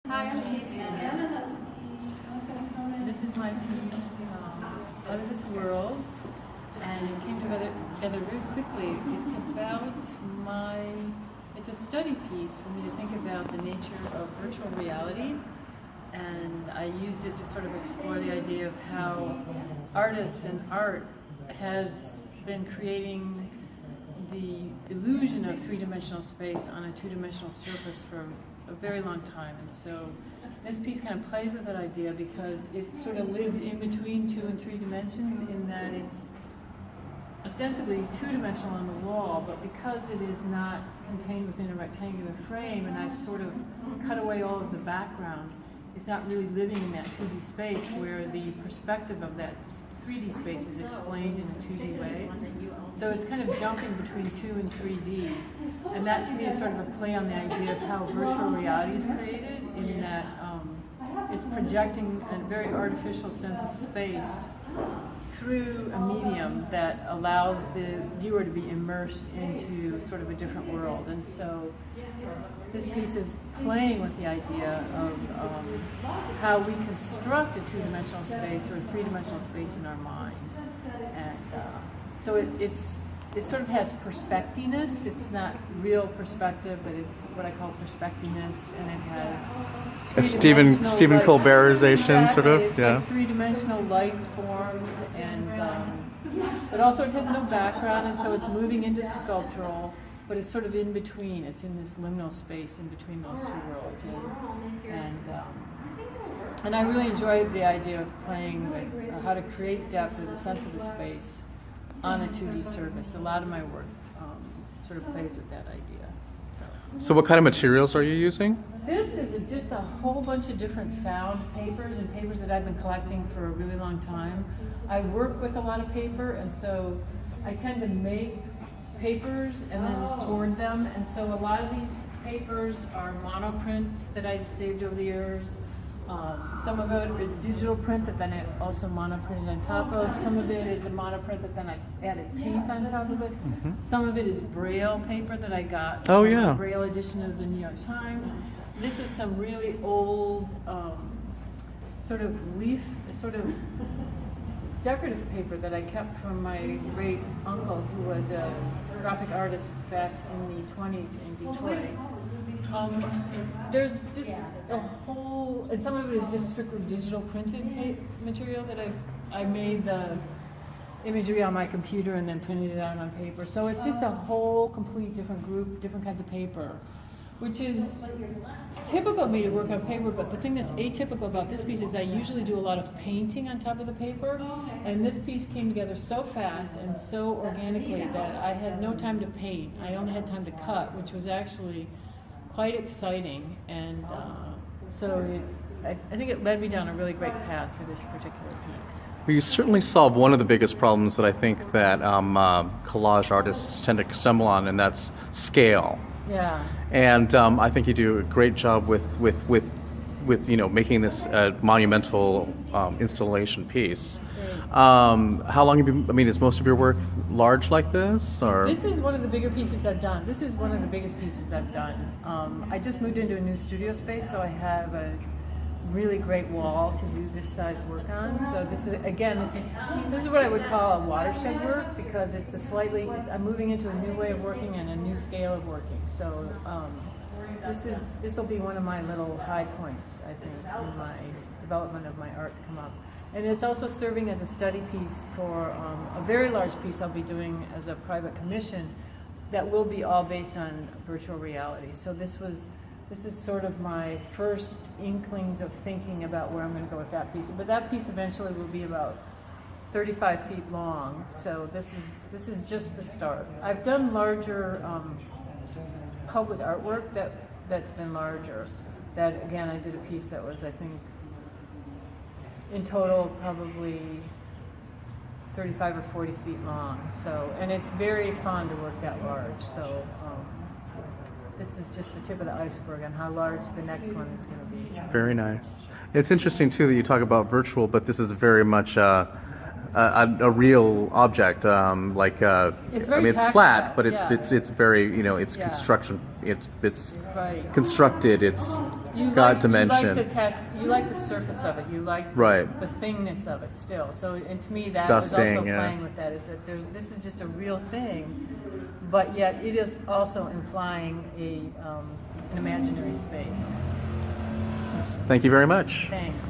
Hi, I'm Katie. This is my piece, Out of This World, and it came together very quickly. It's a study piece for me to think about the nature of virtual reality, and I used it to sort of explore the idea of how artists and art has been creating the illusion of three-dimensional space on a two-dimensional surface for a very long time. And so this piece kind of plays with that idea because it sort of lives in between 2 and 3 dimensions in that it's ostensibly two-dimensional on the wall, but because it is not contained within a rectangular frame and I've sort of cut away all of the background, it's not really living in that 2D space where the perspective of that 3D space is explained in a 2D way. So it's kind of jumping between 2 and 3D. And that to me is sort of a play on the idea of how virtual reality is created in that it's projecting a very artificial sense of space through a medium that allows the viewer to be immersed into sort of a different world. And so this piece is playing with the idea of how we construct a two-dimensional space or a three-dimensional space in our mind. And so it sort of has perspectiness. It's not real perspective, but it's what I call perspectiness, and it has a Stephen Colbertization, sort of. It's like three-dimensional light forms, and but also it has no background, and so it's moving into the sculptural, but it's sort of in between. It's in this liminal space in between those two worlds, and I really enjoyed the idea of playing with how to create depth or the sense of the space on a 2D surface. A lot of my work sort of plays with that idea. So what kind of materials are you using? This is just a whole bunch of different found papers and papers that I've been collecting for a really long time. I work with a lot of paper, and so I tend to make papers and then board them. And so a lot of these papers are monoprints that I've saved over the years. Some of it is digital print that then I also monoprinted on top of. Some of it is a monoprint that then I added paint on top of it. Mm-hmm. Some of it is Braille paper that I got from the Braille edition of the New York Times. This is some really old sort of decorative paper that I kept from my great uncle, who was a graphic artist back in the 20s in Detroit. There's just a whole, and some of it is just strictly digital printed material that I made the imagery on my computer and then printed it out on paper. So it's just a whole complete different group, different kinds of paper, which is typical of me to work on paper, but the thing that's atypical about this piece is I usually do a lot of painting on top of the paper, and this piece came together so fast and so organically that I had no time to paint. I only had time to cut, which was actually quite exciting, and I think it led me down a really great path for this particular piece. Well, you certainly solve one of the biggest problems that I think that collage artists tend to stumble on, and that's scale. Yeah. And I think you do a great job with making this a monumental installation piece. How long have you? I mean, is most of your work large like this, or? This is one of the bigger pieces I've done. This is one of the biggest pieces I've done. I just moved into a new studio space, so I have a really great wall to do this size work on. So this is what I would call a watershed work, because it's I'm moving into a new way of working and a new scale of working. So this will be one of my little high points, I think, in my development of my art to come up. And it's also serving as a study piece for a very large piece I'll be doing as a private commission that will be all based on virtual reality. So this is sort of my first inklings of thinking about where I'm going to go with that piece. But that piece eventually will be about 35 feet long. So this is just the start. I've done larger public artwork that's been larger. That, again, I did a piece that was, I think, in total probably 35 or 40 feet long. So, and it's very fun to work that large. So this is just the tip of the iceberg on how large the next one is going to be. Very nice. It's interesting too that you talk about virtual, but this is very much a real object. It's very it's flat, but it's very, it's construction. It's right. constructed. It's dimension. You like the surface of it. You like Right. the thingness of it still. So, and to me, that Dusting, was also yeah. playing with that. Is that this is just a real thing, but yet it is also implying an imaginary space. Thank you very much. Thanks.